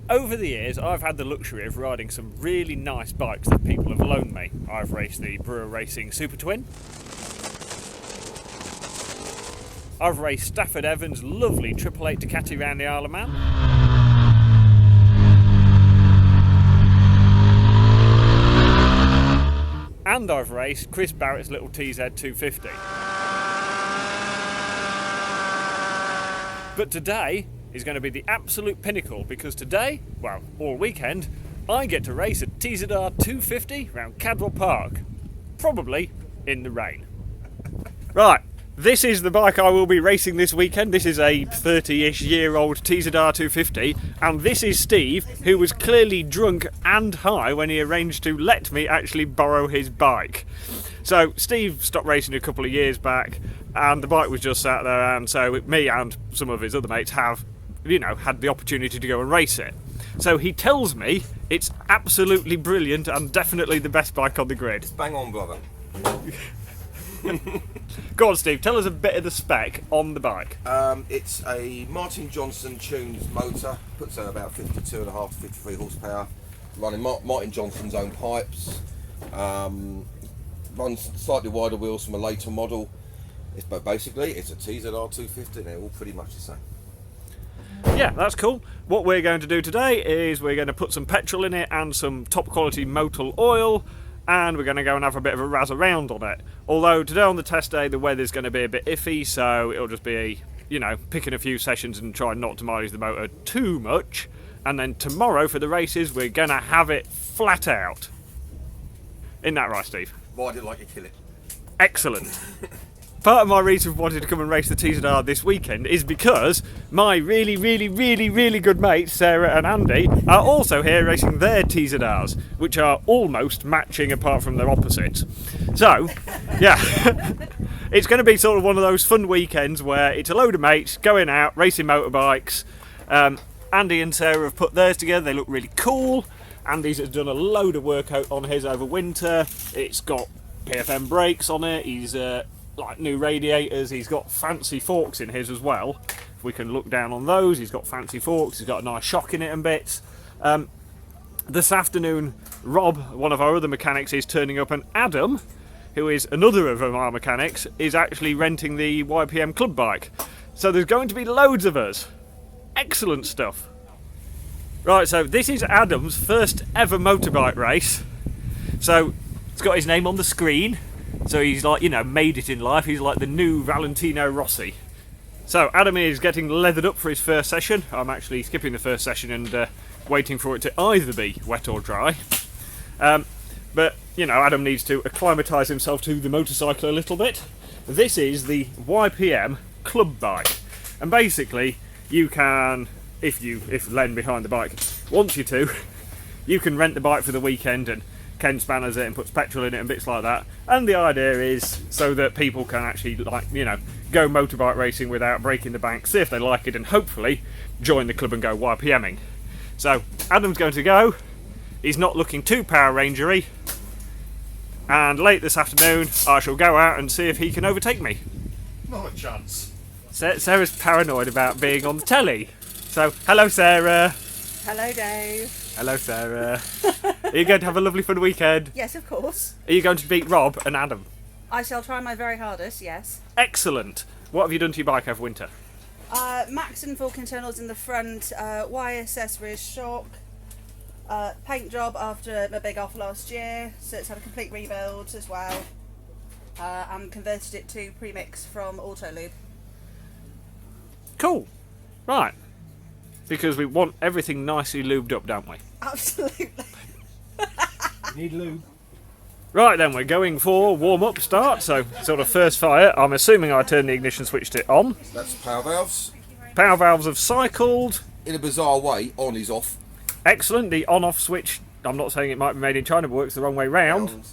Over the years, I've had the luxury of riding some really nice bikes that people have loaned me. I've raced the Brewer Racing Super Twin. I've raced Stafford Evans' lovely 888 Ducati round the Isle of Man. And I've raced Chris Barrett's little TZR250. But today is going to be the absolute pinnacle, because today, well, all weekend, I get to race a TZR250 around Cadwell Park. Probably in the rain. Right, this is the bike I will be racing this weekend. This is a 30-ish year old TZR250, and this is Steve, who was clearly drunk and high when he arranged to let me actually borrow his bike. So Steve stopped racing a couple of years back, and the bike was just sat there, and so me and some of his other mates have, had the opportunity to go and race it. So he tells me it's absolutely brilliant and definitely the best bike on the grid. Bang on, brother. Go on, Steve, tell us a bit of the spec on the bike. It's a Martin Johnson tunes motor, puts out about 52.5 to 53 horsepower, running Martin Johnson's own pipes, runs slightly wider wheels from a later model. But basically it's a TZR250 and they're all pretty much the same. Yeah, that's cool. What we're going to do today is we're going to put some petrol in it and some top quality Motul oil, and we're going to go and have a bit of a razz around on it. Although today on the test day the weather's going to be a bit iffy, so it'll just be, picking a few sessions and trying not to mileage the motor too much. And then tomorrow for the races we're going to have it flat out. Isn't that right, Steve? Why did like you kill it? Excellent. Part of my reason for wanting to come and race the TZR this weekend is because my really, really, really, really good mates, Sarah and Andy, are also here racing their TZRs, which are almost matching apart from their opposites. So, yeah, it's going to be sort of one of those fun weekends where it's a load of mates going out, racing motorbikes. Andy and Sarah have put theirs together, they look really cool. Andy's has done a load of work out on his over winter. It's got PFM brakes on it, he's like new radiators, he's got fancy forks in his as well. If we can look down on those, he's got fancy forks, he's got a nice shock in it and bits. This afternoon, Rob, one of our other mechanics, is turning up, and Adam, who is another of our mechanics, is actually renting the YPM club bike. So there's going to be loads of us. Excellent stuff. Right, so this is Adam's first ever motorbike race. So it's got his name on the screen. So he's like, made it in life. He's like the new Valentino Rossi. So Adam is getting leathered up for his first session. I'm actually skipping the first session and waiting for it to either be wet or dry. But, Adam needs to acclimatise himself to the motorcycle a little bit. This is the YPM club bike. And basically, you can, if Len behind the bike wants you to, you can rent the bike for the weekend, and Ken spanners it and puts petrol in it and bits like that. And the idea is so that people can actually, go motorbike racing without breaking the bank, see if they like it, and hopefully join the club and go YPMing. So Adam's going to go. He's not looking too Power Rangery. And late this afternoon, I shall go out and see if he can overtake me. Not a chance. Sarah's paranoid about being on the telly. So, hello Sarah. Hello Dave. Hello Sarah. Are you going to have a lovely fun weekend? Yes, of course. Are you going to beat Rob and Adam? I shall try my very hardest, yes. Excellent. What have you done to your bike over winter? Max and Falk internals in the front, YSS rear shock, paint job after my big off last year, so it's had a complete rebuild as well, and converted it to premix from Autolube. Cool. Right. Because we want everything nicely lubed up, don't we? Absolutely. Need lube. Right then, we're going for warm-up start, so sort of first fire. I'm assuming I turned the ignition switched it on. That's power valves. Power valves have cycled. In a bizarre way, on is off. Excellent. The on-off switch, I'm not saying it might be made in China, but works the wrong way round.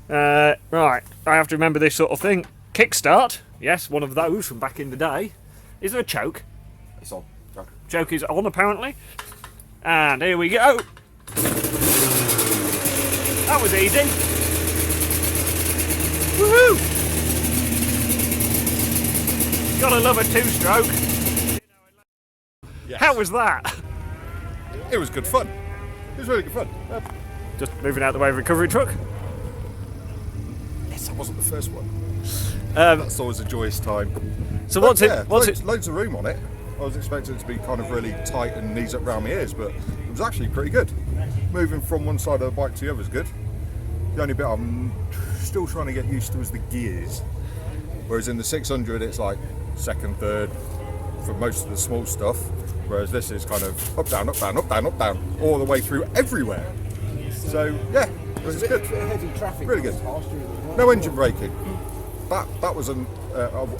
Right, I have to remember this sort of thing. Kickstart, yes, one of those from back in the day. Is there a choke? It's on. Choke is on, apparently. And here we go. That was easy. Woohoo! Gotta love a two-stroke. Yes. How was that? it was good fun. It was really good fun. Just moving out the way of recovery truck. Yes, I wasn't the first one. That's always a joyous time. So But what's yeah, it? What's loads, it? loads of room on it. I was expecting it to be kind of really tight and knees up round my ears, but it was actually pretty good. Moving from one side of the bike to the other is good. The only bit I'm still trying to get used to is the gears. Whereas in the 600 it's like second, third for most of the small stuff. Whereas this is kind of up, down, up, down, up, down, up, down, all the way through everywhere. So yeah, it was good. Heavy traffic. Really good. No engine braking. That was a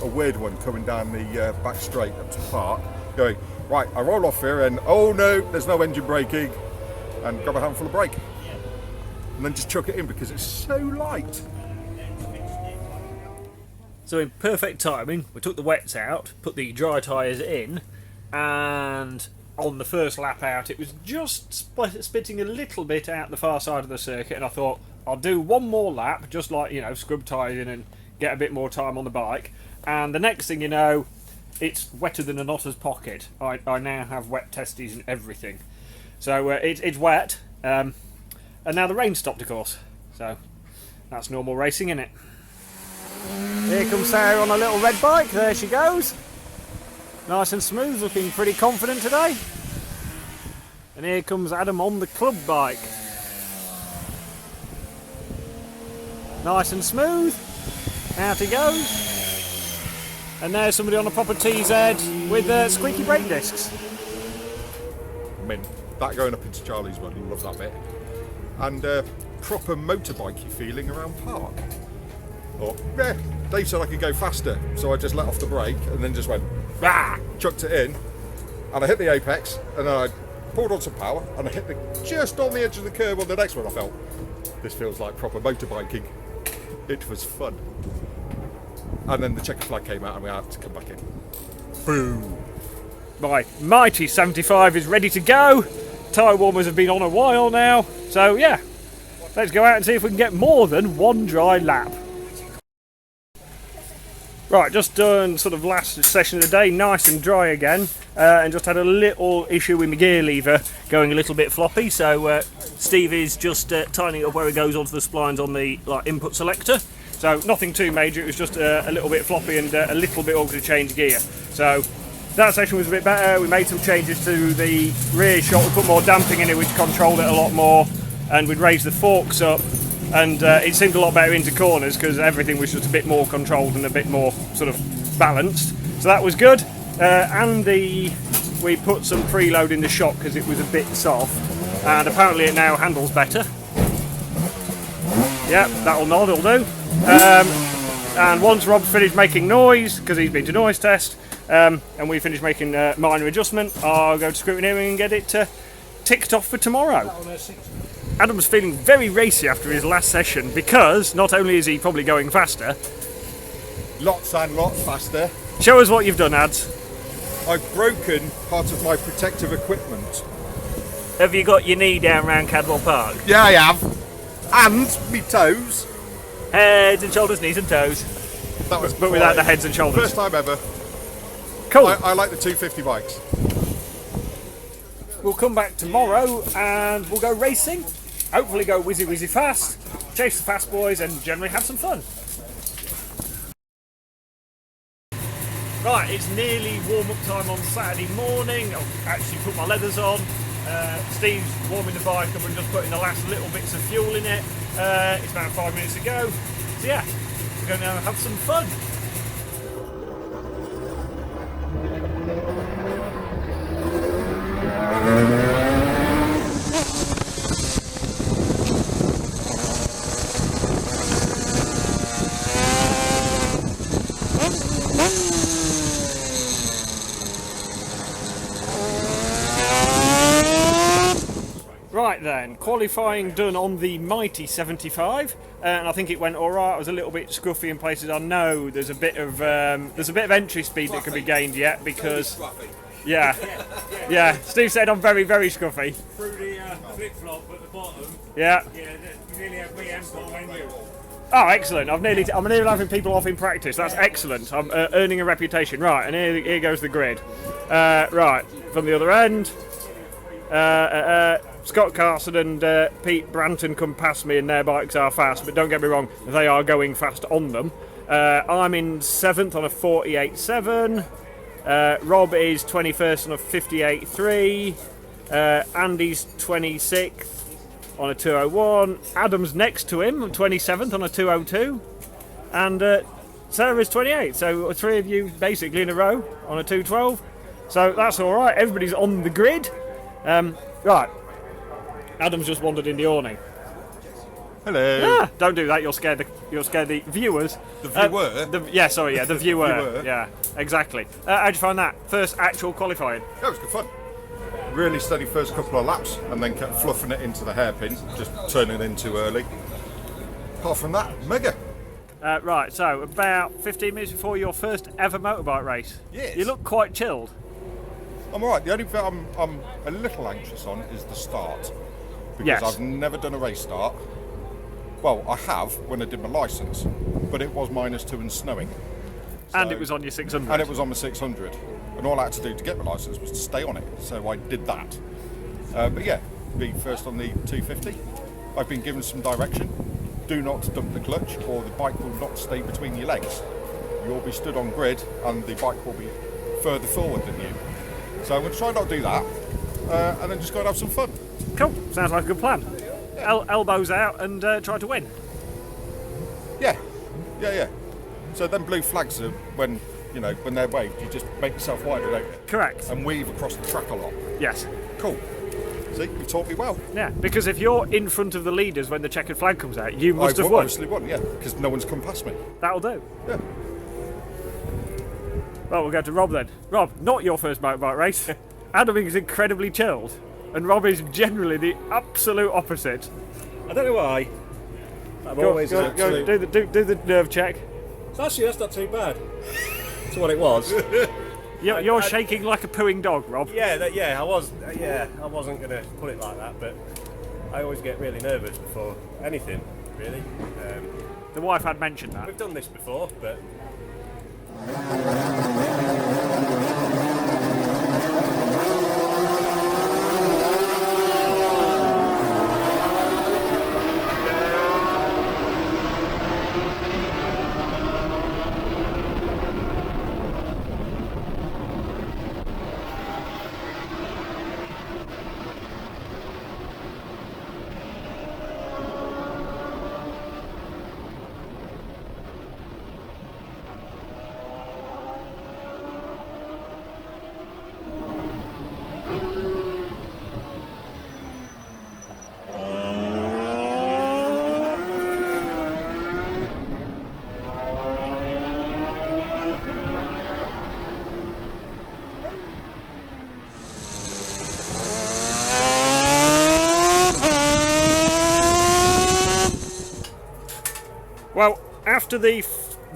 weird one coming down the back straight up to the park. Going, right, I roll off here and oh no, there's no engine braking, and grab a handful of brake. And then just chuck it in because it's so light. So in perfect timing, we took the wets out, put the dry tyres in, and on the first lap out, it was just spitting a little bit out the far side of the circuit, and I thought, I'll do one more lap, just like, you know, scrub tyres in and get a bit more time on the bike. And the next thing you know, it's wetter than an otter's pocket. I now have wet testes and everything. So it's wet, and now the rain stopped, of course. So that's normal racing, isn't it? Here comes Sarah on a little red bike. There she goes. Nice and smooth, looking pretty confident today. And here comes Adam on the club bike. Nice and smooth. Out he goes. And there's somebody on a proper TZ with squeaky brake discs. I mean, that going up into Charlie's one, I love that bit. And proper motorbikey feeling around park. Or, yeah, Dave said I could go faster, so I just let off the brake and then just went, bah, chucked it in, and I hit the apex, and then I pulled on some power, and I hit just on the edge of the curb on the next one. I felt, this feels like proper motorbiking. It was fun. And then the checker flag came out and we had to come back in. Boom. My mighty 75 is ready to go. Tyre warmers have been on a while now. So yeah, let's go out and see if we can get more than one dry lap. Right, just done sort of last session of the day, nice and dry again, and just had a little issue with my gear lever going a little bit floppy, so Steve is just tightening up where it goes onto the splines on the input selector. So nothing too major, it was just a little bit floppy and a little bit awkward to change gear. So that section was a bit better. We made some changes to the rear shock, we put more damping in it which controlled it a lot more, and we'd raised the forks up. And it seemed a lot better into corners because everything was just a bit more controlled and a bit more sort of balanced. So that was good. We put some preload in the shock because it was a bit soft, and apparently it now handles better. Yep, that'll nod, it'll do. And once Rob's finished making noise, because he's been to noise test, and we finished making minor adjustment, I'll go to scrutineering and get it ticked off for tomorrow. Adam's feeling very racy after his last session because not only is he probably going faster. Lots and lots faster. Show us what you've done, Ads. I've broken part of my protective equipment. Have you got your knee down around Cadwell Park? Yeah, I have. And me toes. Heads and shoulders, knees and toes. That was But without the heads and shoulders. First time ever. Cool. I like the 250 bikes. We'll come back tomorrow and we'll go racing. Hopefully go whizzy fast, chase the fast boys and generally have some fun. Right, it's nearly warm-up time on Saturday morning. I've actually put my leathers on. Steve's warming the bike up and just putting the last little bits of fuel in it. It's about 5 minutes ago. So yeah, we're going to have some fun. Right then, qualifying done on the mighty 75, and I think it went all right. I was a little bit scruffy in places. I know there's a bit of entry speed that could be gained yet because, yeah. Steve said I'm very scruffy. Through the flip-flop at the bottom. Yeah. Yeah, you nearly have me and Paul and you. Oh, excellent! I'm nearly having people off in practice. That's excellent. I'm earning a reputation. Right, and here goes the grid. Right from the other end. Scott Carson and Pete Branton come past me and their bikes are fast, but don't get me wrong, they are going fast on them. I'm in 7th on a 48.7. Rob is 21st on a 58.3. Andy's 26th on a 201. Adam's next to him, 27th on a 202. And Sarah's 28th. So 3 of you basically in a row on a 212. So that's all right. Everybody's on the grid. Right. Adam's just wandered in the awning. Hello. Ah, don't do that. You'll scare the viewers. The viewer? The viewer. Viewer. Yeah, exactly. How'd you find that? First actual qualifying? That was good fun. Really steady first couple of laps, and then kept fluffing it into the hairpin, just turning in too early. Apart from that, mega. Right, so about 15 minutes before your first ever motorbike race. Yes. You look quite chilled. I'm alright. The only bit I'm a little anxious on is the start. Because Yes. I've never done a race start. Well, I have when I did my licence, but it was -2 and snowing. And So- it was on your 600. And it was on my 600. And all I had to do to get my licence was to stay on it. So I did that. But yeah, be first on the 250. I've been given some direction. Do not dump the clutch or the bike will not stay between your legs. You'll be stood on grid and the bike will be further forward than you. So I'm going to try not to do that. And then just go and have some fun. Cool, sounds like a good plan. Elbows out and try to win. Yeah. So then blue flags are when they're waved, you just make yourself wider, don't you? Correct. And weave across the track a lot. Yes. Cool. See, you taught me well. Yeah, because if you're in front of the leaders when the checkered flag comes out, you must have I've won. obviously won, yeah, because no one's come past me. That'll do. Yeah. Well, we'll go to Rob then. Rob, not your first motorbike race. Adam is incredibly chilled, and Rob is generally the absolute opposite. I don't know why. I'm Go, always go, an go, absolute... do the nerve check. So actually, that's not too bad. That's what it was. You're shaking like a pooing dog, Rob. I was. I wasn't going to put it like that, but I always get really nervous before anything, really. The wife had mentioned that. We've done this before, but Well, after the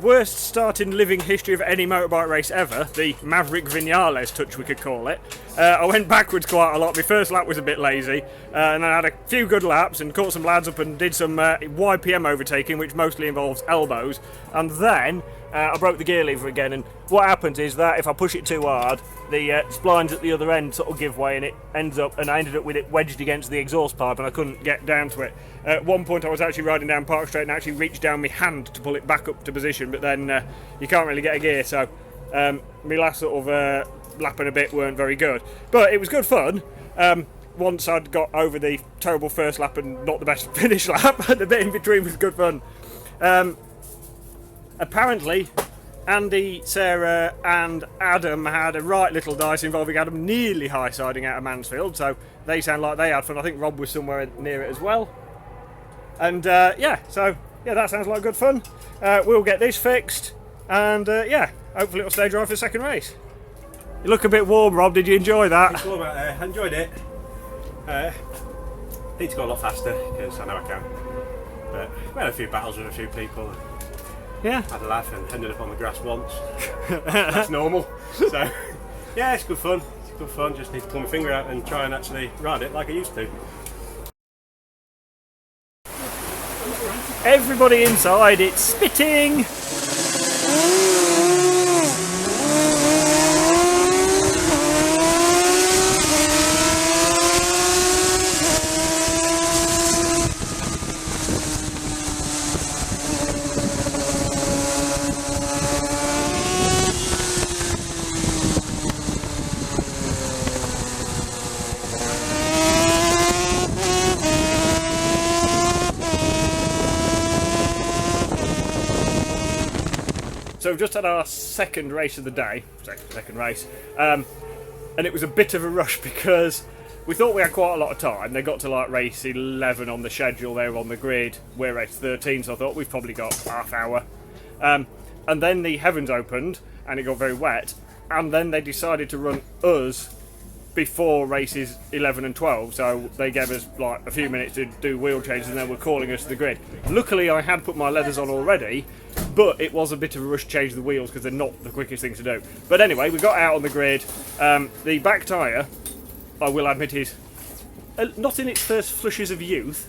worst start in living history of any motorbike race ever, the Maverick Vinales touch we could call it, I went backwards quite a lot. My first lap was a bit lazy, and I had a few good laps and caught some lads up and did some YPM overtaking, which mostly involves elbows, and then I broke the gear lever again. And what happens is that if I push it too hard, the splines at the other end sort of give way, and it ends up, and I ended up with it wedged against the exhaust pipe, and I couldn't get down to it. At one point I was actually riding down Park Street and actually reached down my hand to pull it back up to position, but then you can't really get a gear, so my last sort of lap and a bit weren't very good. But it was good fun. Once I'd got over the terrible first lap and not the best finish lap, and the bit in between was good fun. Apparently, Andy, Sarah and Adam had a right little dice involving Adam nearly high-siding out of Mansfield, so they sound like they had fun. I think Rob was somewhere near it as well. And that sounds like good fun. We'll get this fixed, and hopefully it'll stay dry for the second race. You look a bit warm, Rob. Did you enjoy that? Cool, I enjoyed it. Need to go a lot faster because I know I can. But we had a few battles with a few people. Yeah. Had a laugh and ended up on the grass once. That's normal. So yeah, it's good fun. It's good fun. Just need to pull my finger out and try and actually ride it like I used to. Everybody inside, it's spitting. so we've just had our second race of the day, second race, and it was a bit of a rush because we thought we had quite a lot of time. They got to like race 11 on the schedule, they were on the grid, we're race 13, so I thought we've probably got half hour. And then the heavens opened and it got very wet, and then they decided to run us before races 11 and 12, so they gave us like a few minutes to do wheel changes and then were calling us to the grid. Luckily I had put my leathers on already, but it was a bit of a rush to change the wheels because they're not the quickest thing to do. But anyway, we got out on the grid. The back tyre, I will admit, is not in its first flushes of youth,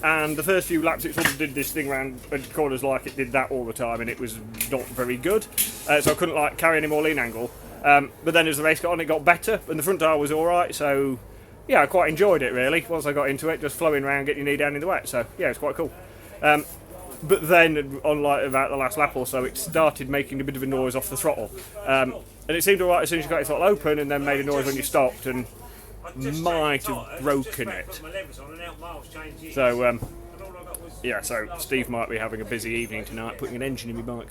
and the first few laps it sort of did this thing around corners like it did that all the time, and it was not very good, so I couldn't like carry any more lean angle. But then as the race got on, it got better, and the front tyre was alright, so yeah, I quite enjoyed it really once I got into it, just flowing around, getting your knee down in the wet, so yeah, it's quite cool. But then on like about the last lap or so, it started making a bit of a noise off the throttle, and it seemed alright as soon as you got your throttle open, and then made a noise when you stopped, and might have broken it. So yeah, so Steve might be having a busy evening tonight, putting an engine in my bike.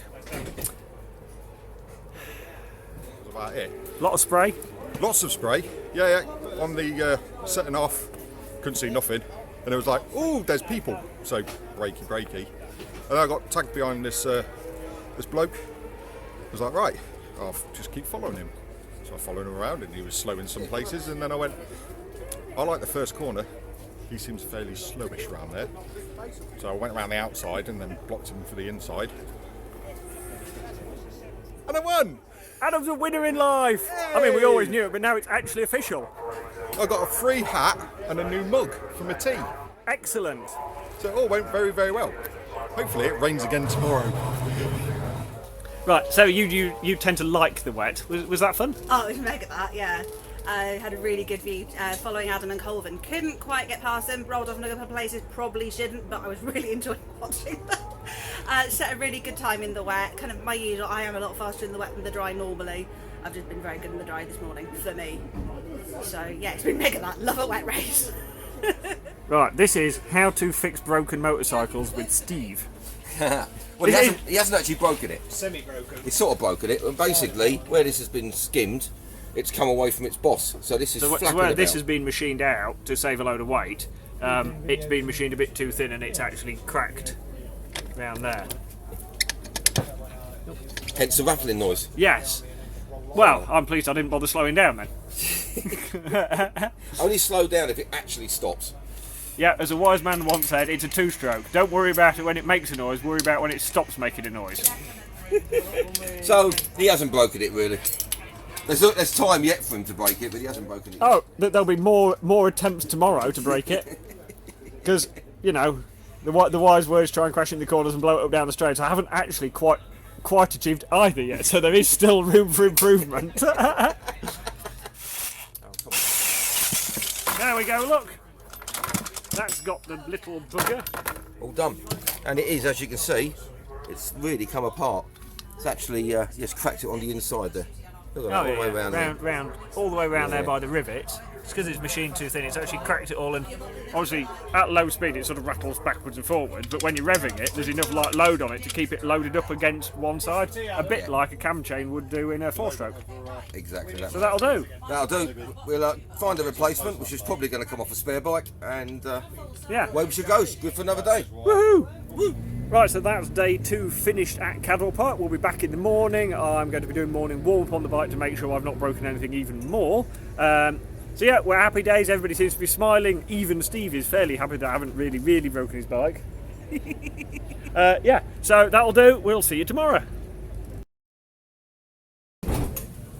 About it. Lot of spray. Lots of spray. Yeah. On the setting off, couldn't see nothing, and it was like, oh, there's people. So brakey. And I got tagged behind this bloke. I was like, right, I'll just keep following him. So I followed him around, and he was slow in some places. And then I went, I like the first corner. He seems fairly slowish around there. So I went around the outside and then blocked him for the inside. And I won! Adam's a winner in life! Hey. I mean, we always knew it, but now it's actually official. I got a free hat and a new mug from a team. Excellent. So it all went very, very well. Hopefully it rains again tomorrow. Right, so you tend to like the wet. Was that fun? Oh, it was mega that, yeah. I had a really good view following Adam and Colvin. Couldn't quite get past them, rolled off in a couple of places, probably shouldn't, but I was really enjoying watching them. Set a really good time in the wet, kind of my usual. I am a lot faster in the wet than the dry normally. I've just been very good in the dry this morning, for me. So yeah, it's been mega that. Love a wet race. Right, this is how to fix broken motorcycles with Steve. Well, he hasn't actually broken it. Semi-broken. He's sort of broken it, and basically, where this has been skimmed, it's come away from its boss. So this is flapping where about. this has been machined out to save a load of weight, it's been machined a bit too thin and it's actually cracked round there. Hence the rattling noise. Yes. Well, I'm pleased I didn't bother slowing down then. Only slow down if it actually stops. Yeah, as a wise man once said, it's a two-stroke. Don't worry about it when it makes a noise, worry about when it stops making a noise. So, he hasn't broken it really. There's time yet for him to break it, but he hasn't broken it yet. Oh, there'll be more attempts tomorrow to break it. Because, you know, the wise words try and crash in the corners and blow it up down the straight. I haven't actually quite achieved either yet, so there is still room for improvement. There we go, look. That's got the little bugger. All done. And it is, as you can see, it's really come apart. It's actually just cracked it on the inside there. Look at that, all the way around there. All the way around there by the rivets. It's because it's machined too thin, it's actually cracked it all, and obviously at low speed it sort of rattles backwards and forwards, but when you're revving it, there's enough like load on it to keep it loaded up against one side, a bit like a cam chain would do in a four-stroke. Exactly that. So that'll do. That'll do. We'll find a replacement, which is probably going to come off a spare bike, and yeah, way we should go. Good for another day. Woohoo! Woo. Right, so that's day 2 finished at Cadwell Park. We'll be back in the morning. I'm going to be doing morning warm-up on the bike to make sure I've not broken anything even more. So yeah, we're happy days. Everybody seems to be smiling. Even Steve is fairly happy that I haven't really broken his bike. Yeah, so that'll do. We'll see you tomorrow.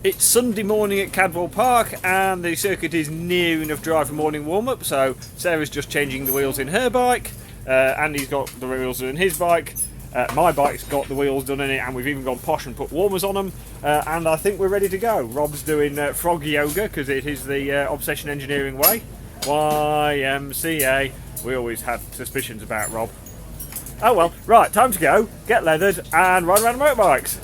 It's Sunday morning at Cadwell Park and the circuit is near enough dry for morning warm-up, so Sarah's just changing the wheels in her bike. Andy's got the wheels in his bike. My bike's got the wheels done in it, and we've even gone posh and put warmers on them, and I think we're ready to go. Rob's doing frog yoga because it is the Obsession Engineering way. YMCA. We always had suspicions about Rob. Oh well, right, time to go, get leathered and ride around the motorbikes.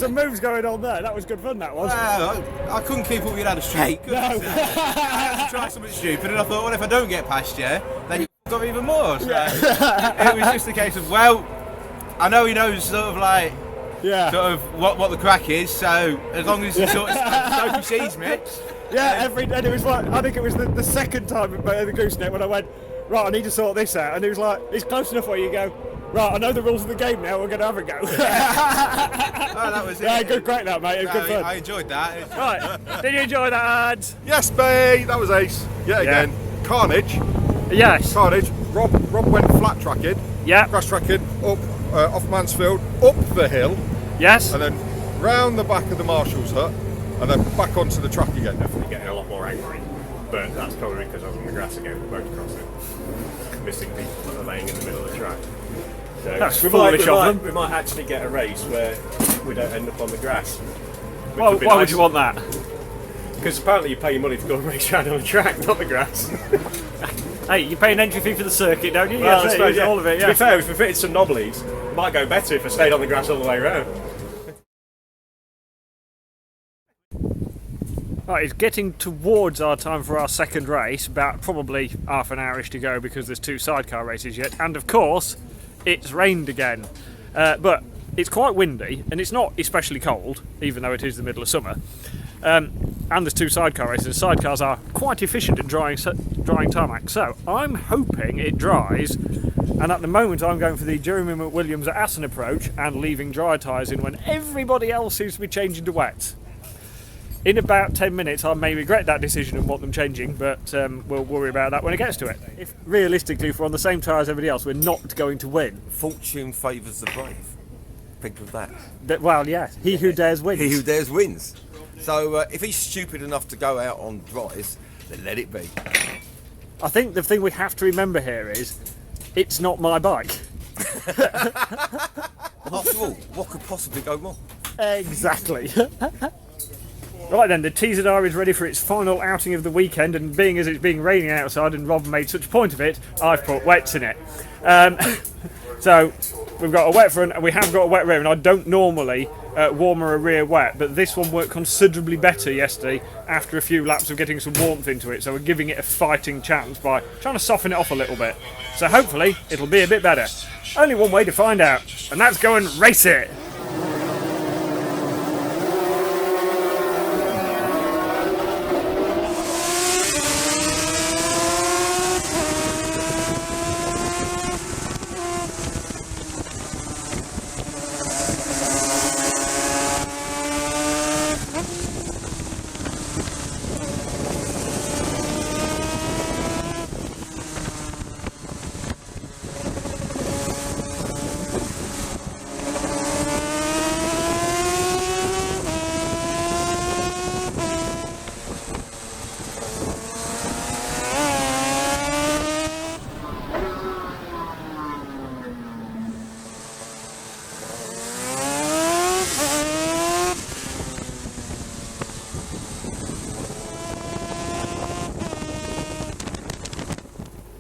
were some moves going on there. That was good fun, that was. Well, I couldn't keep up with your head straight. Could I? I had to try something stupid, and I thought, well, if I don't get past you, then you got even more. So it was just a case of, well, I know he knows sort of like, sort of what the crack is. So as long as he sort of sees me. Yeah, and it was like, I think it was the second time at the gooseneck when I went, right, I need to sort this out, and he was like, it's close enough where you go, right, I know the rules of the game now, we're going to have a go. Oh, that was it. Yeah, great that, mate, it was good fun. I enjoyed that. Right, did you enjoy that, Ads? Yes, babe, that was ace. Yet again. Carnage. Yes. Carnage. Rob went flat tracking. Yeah. Crash tracking up off Mansfield, up the hill. Yes. And then round the back of the Marshall's hut, and then back onto the track again. Definitely getting a lot more angry, but that's probably because I was on the grass again, motocrossing, missing people that are laying in the middle of the track. So That's foolish of them. We might actually get a race where we don't end up on the grass. Why would you want that? Because apparently you pay your money to go and race around on the track, not the grass. Hey, you pay an entry fee for the circuit, don't you? Well, I I suppose, all of it, To be fair, if we fitted some knobblies, it might go better if I stayed on the grass all the way around. Right, it's getting towards our time for our second race, about probably half an hourish to go because there's 2 sidecar races yet, and of course, it's rained again. But it's quite windy, and it's not especially cold, even though it is the middle of summer. And there's 2 sidecar races. Sidecars are quite efficient at drying tarmac, so I'm hoping it dries. And at the moment, I'm going for the Jeremy McWilliams at Assen approach and leaving dry tyres in when everybody else seems to be changing to wets. In about 10 minutes, I may regret that decision and want them changing, but we'll worry about that when it gets to it. If realistically, if we're on the same tyre as everybody else, we're not going to win. Fortune favours the brave. Think of that. Well, yeah, he who dares wins. He who dares wins. So if he's stupid enough to go out on dries, then let it be. I think the thing we have to remember here is, it's not my bike. After all, what could possibly go wrong? Exactly. Right then, the TZR is ready for its final outing of the weekend, and being as it's been raining outside and Rob made such a point of it, I've put wets in it. So we've got a wet front and we have got a wet rear, and I don't normally warmer a rear wet, but this one worked considerably better yesterday after a few laps of getting some warmth into it, so we're giving it a fighting chance by trying to soften it off a little bit. So hopefully it'll be a bit better. Only one way to find out, and that's go and race it!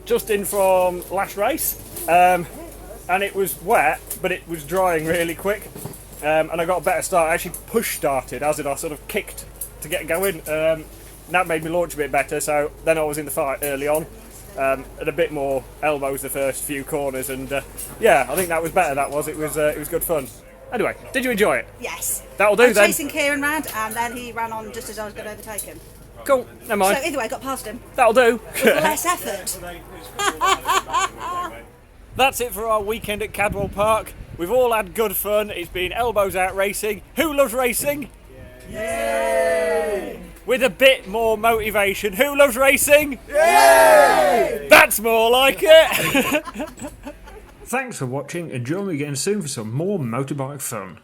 Just in from last race, and it was wet, but it was drying really quick, and I got a better start. I actually push started, as in I sort of kicked to get going. That made me launch a bit better, so then I was in the fight early on, and a bit more elbows the first few corners, and yeah, I think that was better. That was it was good fun. Anyway, did you enjoy it? Yes. That'll do I was then. chasing Kieran round, and then he ran on just as I was going to overtake him. Cool, never mind. So either way, I got past him. That'll do. With less effort. That's it for our weekend at Cadwell Park. We've all had good fun. It's been elbows out racing. Who loves racing? Yay! With a bit more motivation. Who loves racing? Yay! That's more like it. Thanks for watching, and join me again soon for some more motorbike fun.